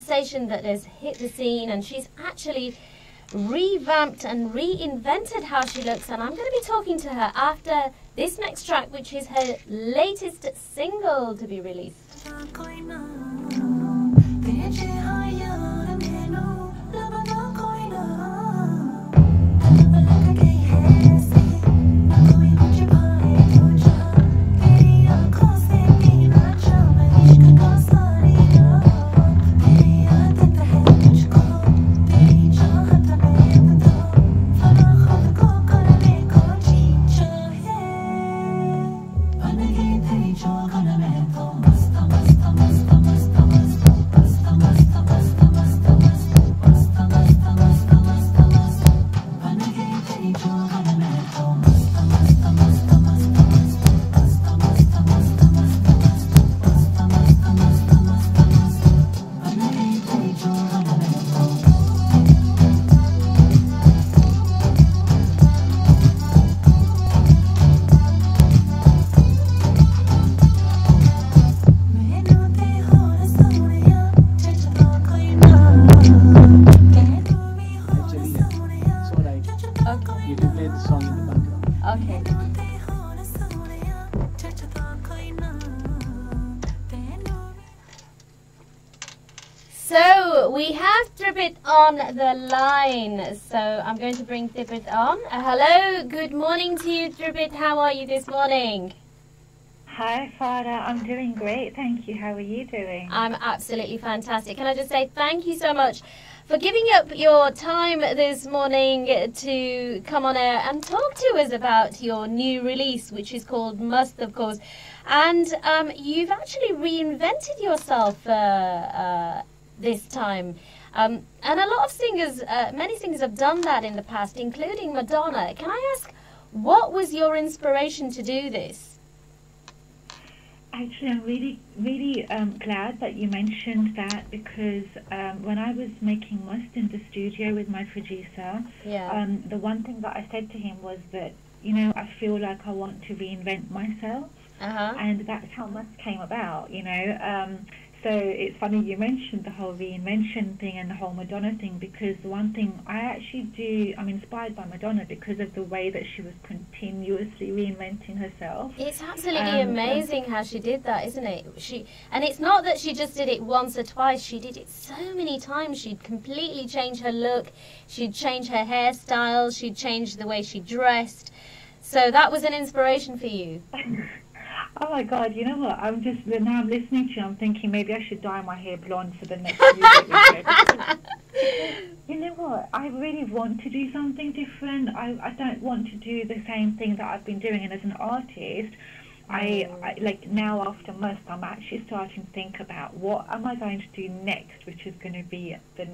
sensation that has hit the scene, and she's actually revamped and reinvented how she looks, and I'm going to be talking to her after this next track, which is her latest single to be released. So we have Tripet on the line, so I'm going to bring Tripet on. Hello, good morning to you, Tripet. How are you this morning? Hi, Farah. I'm doing great, thank you. How are you doing? I'm absolutely fantastic. Can I just say thank you so much for giving up your time this morning to come on air and talk to us about your new release, which is called Must, of course. And you've actually reinvented yourself this time. And a lot of singers, many singers have done that in the past, including Madonna. Can I ask, what was your inspiration to do this? Actually, I'm really glad that you mentioned that, because when I was making Must in the studio with my producer, the one thing that I said to him was that, you know, I feel like I want to reinvent myself, and that's how Must came about, you know. So it's funny you mentioned the whole reinvention thing and the whole Madonna thing, because the one thing I actually do, I'm inspired by Madonna because of the way that she was continuously reinventing herself. It's absolutely amazing how she did that, isn't it? And it's not that she just did it once or twice, she did it so many times. She'd completely change her look, she'd change her hairstyle, she'd change the way she dressed. So that was an inspiration for you. Oh my God, you know what, now I'm listening to you, I'm thinking maybe I should dye my hair blonde for the next music video. You know what, I really want to do something different. I don't want to do the same thing that I've been doing, and as an artist, I like now after Must, I'm actually starting to think about what am I going to do next, which is going to be the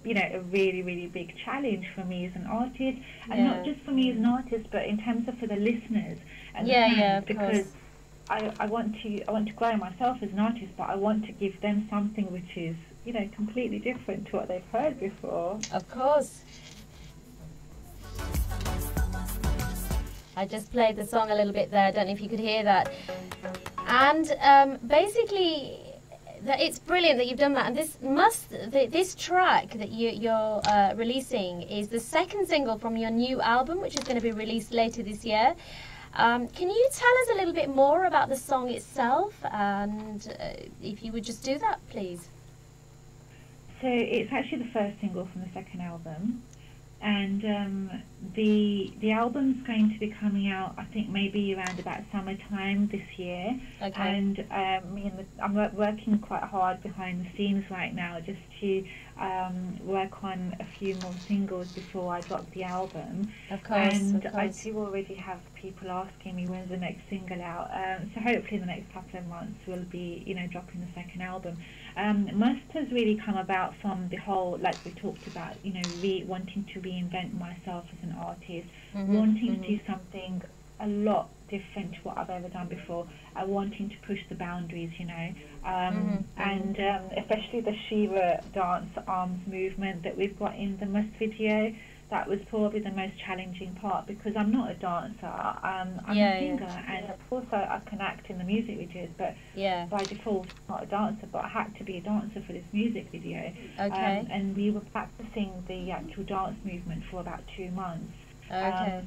you know, a really big challenge for me as an artist, and not just for me as an artist, but in terms of for the listeners and the fans, because I want to grow myself as an artist, but I want to give them something which is, you know, completely different to what they've heard before. Of course. I just played the song a little bit there. I don't know if you could hear that. And basically, it's brilliant that you've done that. And this track that you're releasing is the second single from your new album, which is going to be released later this year. Can you tell us a little bit more about the song itself, and if you would just do that, please? So it's actually the first single from the second album, and the album's going to be coming out, I think, maybe around about summertime this year. And I'm working quite hard behind the scenes right now just to work on a few more singles before I drop the album. Of course, and I do already have people asking me when's the next single out. So hopefully in the next couple of months we'll be, you know, dropping the second album. Must has really come about from the whole, like we talked about, you know, wanting to reinvent myself as an artist, wanting to do something a lot different to what I've ever done before, wanting to push the boundaries, you know, and especially the Shiva dance arms movement that we've got in the Must video. that was probably the most challenging part, because I'm not a dancer. I'm a singer, and of course I can act in the music videos, but by default I'm not a dancer. But I had to be a dancer for this music video. Okay. And we were practicing the actual dance movement for about 2 months. Okay.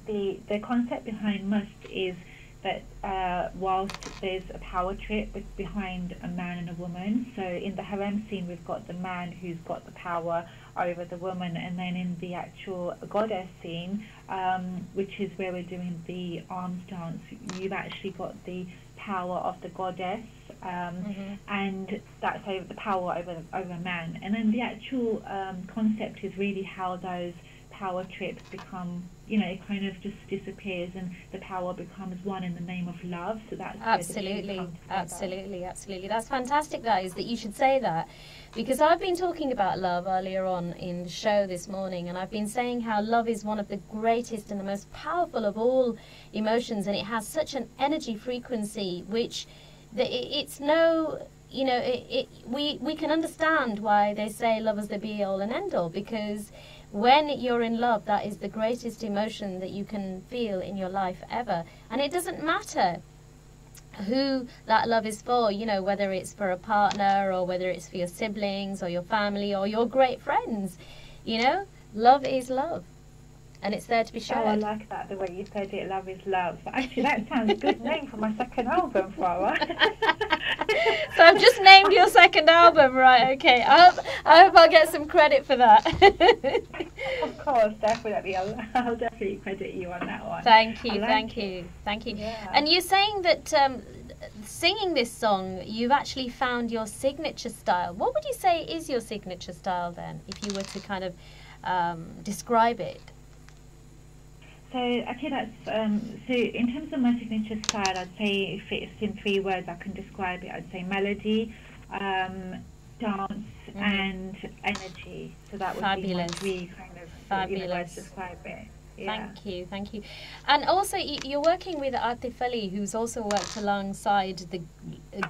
The concept behind Must is that whilst there's a power trip behind a man and a woman, so in the harem scene we've got the man who's got the power over the woman, and then in the actual goddess scene, which is where we're doing the arms dance, you've actually got the power of the goddess, and that's over the power over man. And then the actual concept is really how those power trips become, it kind of just disappears, and the power becomes one in the name of love. So that's absolutely. That's fantastic, guys, that you should say that, because I've been talking about love earlier on in the show this morning, and I've been saying how love is one of the greatest and the most powerful of all emotions, and it has such an energy frequency which it's no, we can understand why they say love is the be all and end all, because when you're in love, that is the greatest emotion that you can feel in your life ever. And it doesn't matter who that love is for, whether it's for a partner or whether it's for your siblings or your family or your great friends. Love is love. And it's there to be shared. Oh, I like that, the way you said it, love is love. Actually, that sounds a good name for my second album, Farah. So I've just named your second album, right? Okay. I hope I'll get some credit for that. Of course, definitely. I'll definitely credit you on that one. Thank you. Yeah. And you're saying that singing this song, you've actually found your signature style. What would you say is your signature style then, if you were to kind of describe it? So actually that's, so in terms of my signature style, I'd say if it's in 3 words I can describe it, I'd say melody, dance and energy. So that would be my 3 kind of ways to describe it. Yeah. Thank you. And also you're working with Atif Ali, who's also worked alongside the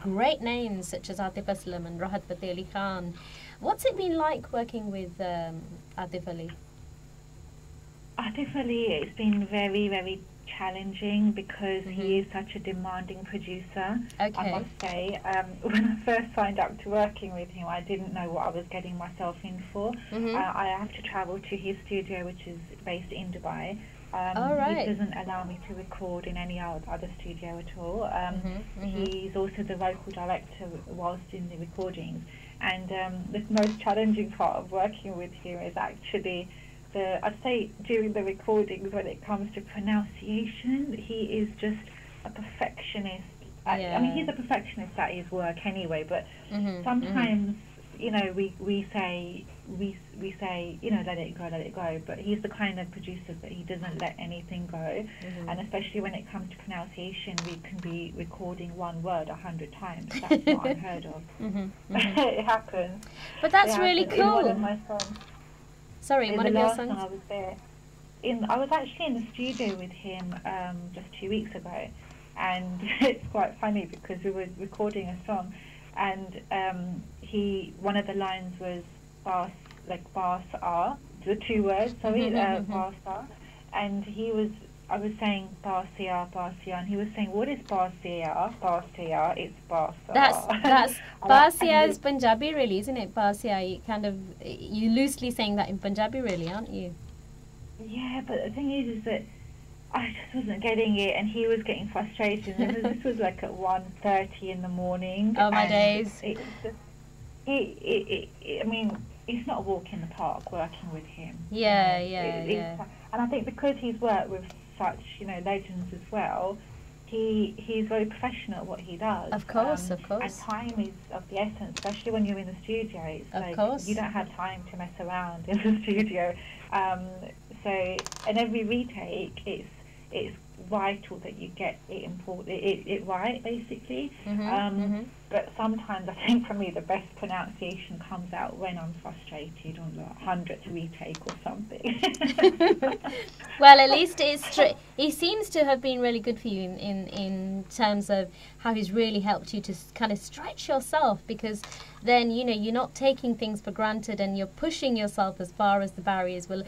great names such as Atif Aslam and Rahat Fateh Ali Khan. What's it been like working with Atif Ali? Atif Ali, it's been very, very challenging because he is such a demanding producer. Okay. I must say, when I first signed up to working with him, I didn't know what I was getting myself in for. I have to travel to his studio, which is based in Dubai. He doesn't allow me to record in any other studio at all. He's also the vocal director whilst in the recordings. And the most challenging part of working with him is actually I'd say during the recordings, when it comes to pronunciation, he is just a perfectionist. I mean, he's a perfectionist at his work anyway, but sometimes, we say, let it go, but he's the kind of producer that he doesn't let anything go, and especially when it comes to pronunciation, we can be recording one word 100 times. That's not unheard of. It happens. But that's really cool. In one of my songs. Sorry, one of your songs? I was there. I was actually in the studio with him just 2 weeks ago, and it's quite funny because we were recording a song, and one of the lines was Bars the 2 words, Bars, and I was saying Barsia, and he was saying, what is Barsia? Barsia, it's Barsa. That's Barsia is Punjabi, really, isn't it? Barsia, you loosely saying that in Punjabi, really, aren't you? Yeah, but the thing is that I just wasn't getting it, and he was getting frustrated. And this was like at 1:30 in the morning. Oh my days! It's just, I mean, it's not a walk in the park working with him. Yeah. And I think because he's worked with such, legends as well, he's very professional at what he does. Of course. And time is of the essence, especially when you're in the studio. It's you don't have time to mess around in the studio. And every retake, it's vital that you get it right, basically. But sometimes I think for me the best pronunciation comes out when I'm frustrated on the 100th retake or something. Well, at least he seems to have been really good for you in terms of how he's really helped you to kind of stretch yourself, because then, you know, you're not taking things for granted and you're pushing yourself as far as the barriers will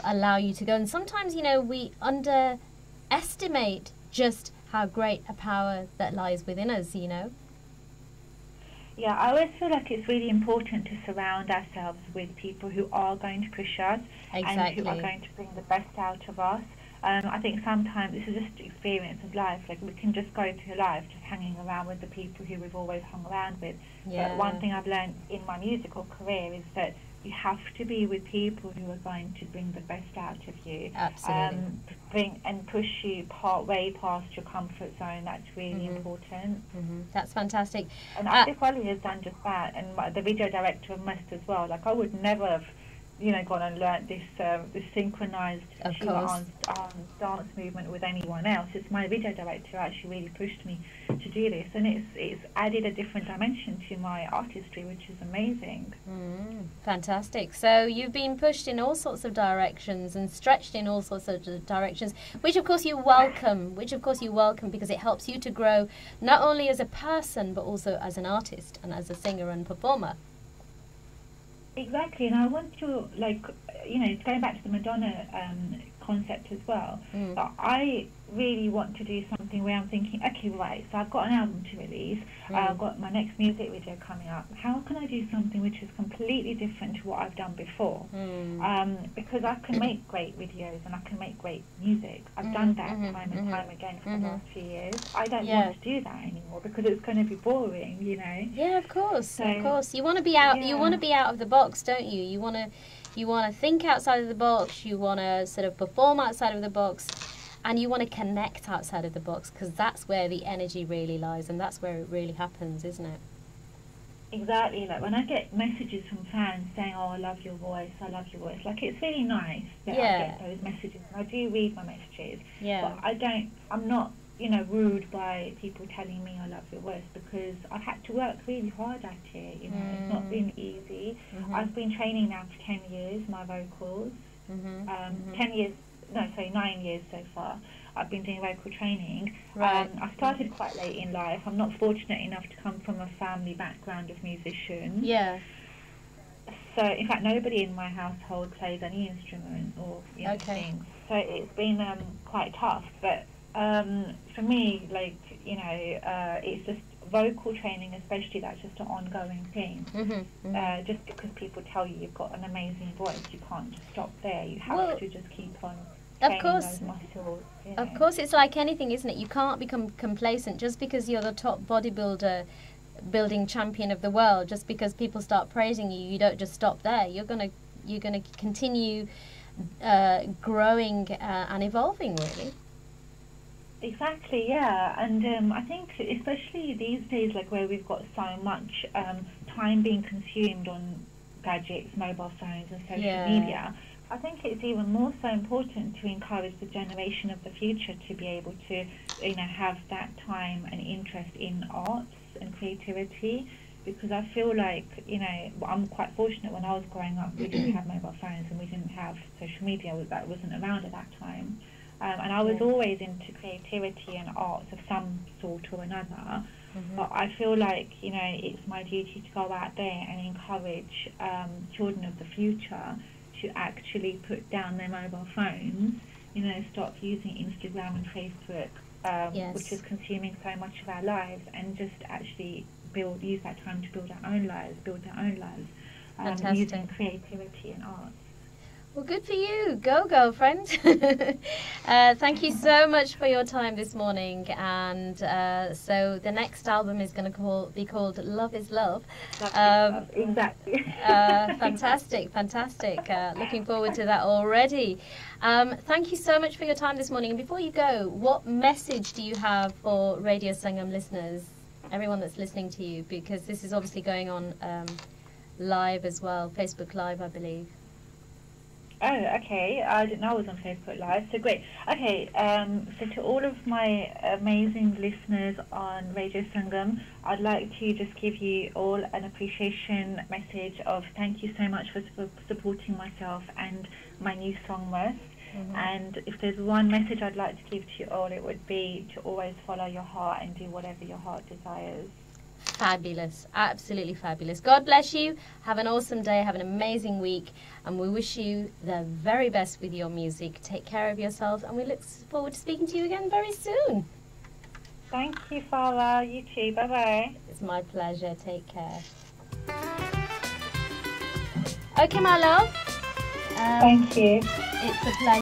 allow you to go. And sometimes, you know, we underestimate just how great a power that lies within us, you know. Yeah, I always feel like it's really important to surround ourselves with people who are going to push us and who are going to bring the best out of us. I think sometimes this is just experience of life. Like, we can just go through life just hanging around with the people who we've always hung around with. But one thing I've learned in my musical career is that you have to be with people who are going to bring the best out of you. Absolutely. Bring and push you way past your comfort zone. That's really important. That's fantastic. And Asif Ali has done just that, and the video director of Must as well. Like, I would never have, you know, gone and learnt this synchronized dance movement with anyone else. It's my video director who actually really pushed me to do this, and it's added a different dimension to my artistry, which is amazing. Fantastic. So you've been pushed in all sorts of directions and stretched in all sorts of directions, which of course you welcome, because it helps you to grow not only as a person but also as an artist and as a singer and performer. Exactly, and I want to, like, you know, going back to the Madonna concept as well, but I really want to do something where I'm thinking, okay, right, so I've got an album to release, I've got my next music video coming up, how can I do something which is completely different to what I've done before? Because I can make great videos and I can make great music. I've done that time and time again for the last few years. I don't want to do that anymore because it's going to be boring, you know. Yeah, of course, so, of course. You want to be out. You want to be out of the box, don't you? You want to think outside of the box. You want to sort of perform outside of the box. And you want to connect outside of the box, because that's where the energy really lies and that's where it really happens, isn't it? Exactly. Like, when I get messages from fans saying, oh, I love your voice, like, it's really nice that I get those messages. And I do read my messages. But I'm not, you know, rude by people telling me I love your voice, because I've had to work really hard at it, you know. It's not been easy. I've been training now for 10 years, my vocals. 9 years so far. I've been doing vocal training. I started quite late in life. I'm not fortunate enough to come from a family background of musicians. So, in fact, nobody in my household plays any instrument or things. So it's been quite tough. But for me, like, you know, it's just vocal training, especially, that's just an ongoing thing. Just because people tell you you've got an amazing voice, you can't just stop there. You have to just keep on training those muscles. You know. Of course, it's like anything, isn't it? You can't become complacent just because you're the top building champion of the world. Just because people start praising you, you don't just stop there. You're gonna continue growing and evolving, really. Exactly, yeah. And I think especially these days, like, where we've got so much time being consumed on gadgets, mobile phones and social media, I think it's even more so important to encourage the generation of the future to be able to, you know, have that time and interest in arts and creativity, because I feel like, you know, I'm quite fortunate. When I was growing up, we didn't have mobile phones and we didn't have social media. That wasn't around at that time. And I was always into creativity and arts of some sort or another. But I feel like, you know, it's my duty to go out there and encourage children of the future to actually put down their mobile phones, you know, stop using Instagram and Facebook, which is consuming so much of our lives, and just actually use that time to build our own lives, using creativity and art. Well, good for you. Go, girlfriend. Thank you so much for your time this morning. And so the next album is going to be called Love is Love. Exactly. Fantastic. Looking forward to that already. Thank you so much for your time this morning. And before you go, what message do you have for Radio Sangam listeners, everyone that's listening to you? Because this is obviously going on live as well, Facebook Live, I believe. Oh, okay. I didn't know I was on Facebook Live. So great. Okay. So to all of my amazing listeners on Radio Sangam, I'd like to just give you all an appreciation message of thank you so much for supporting myself and my new song Must. And if there's one message I'd like to give to you all, it would be to always follow your heart and do whatever your heart desires. Fabulous, absolutely fabulous. God bless you. Have an awesome day. Have an amazing week. And we wish you the very best with your music. Take care of yourselves. And we look forward to speaking to you again very soon. Thank you, Farah. You too. Bye-bye. It's my pleasure. Take care. Okay, my love. Thank you. It's a pleasure.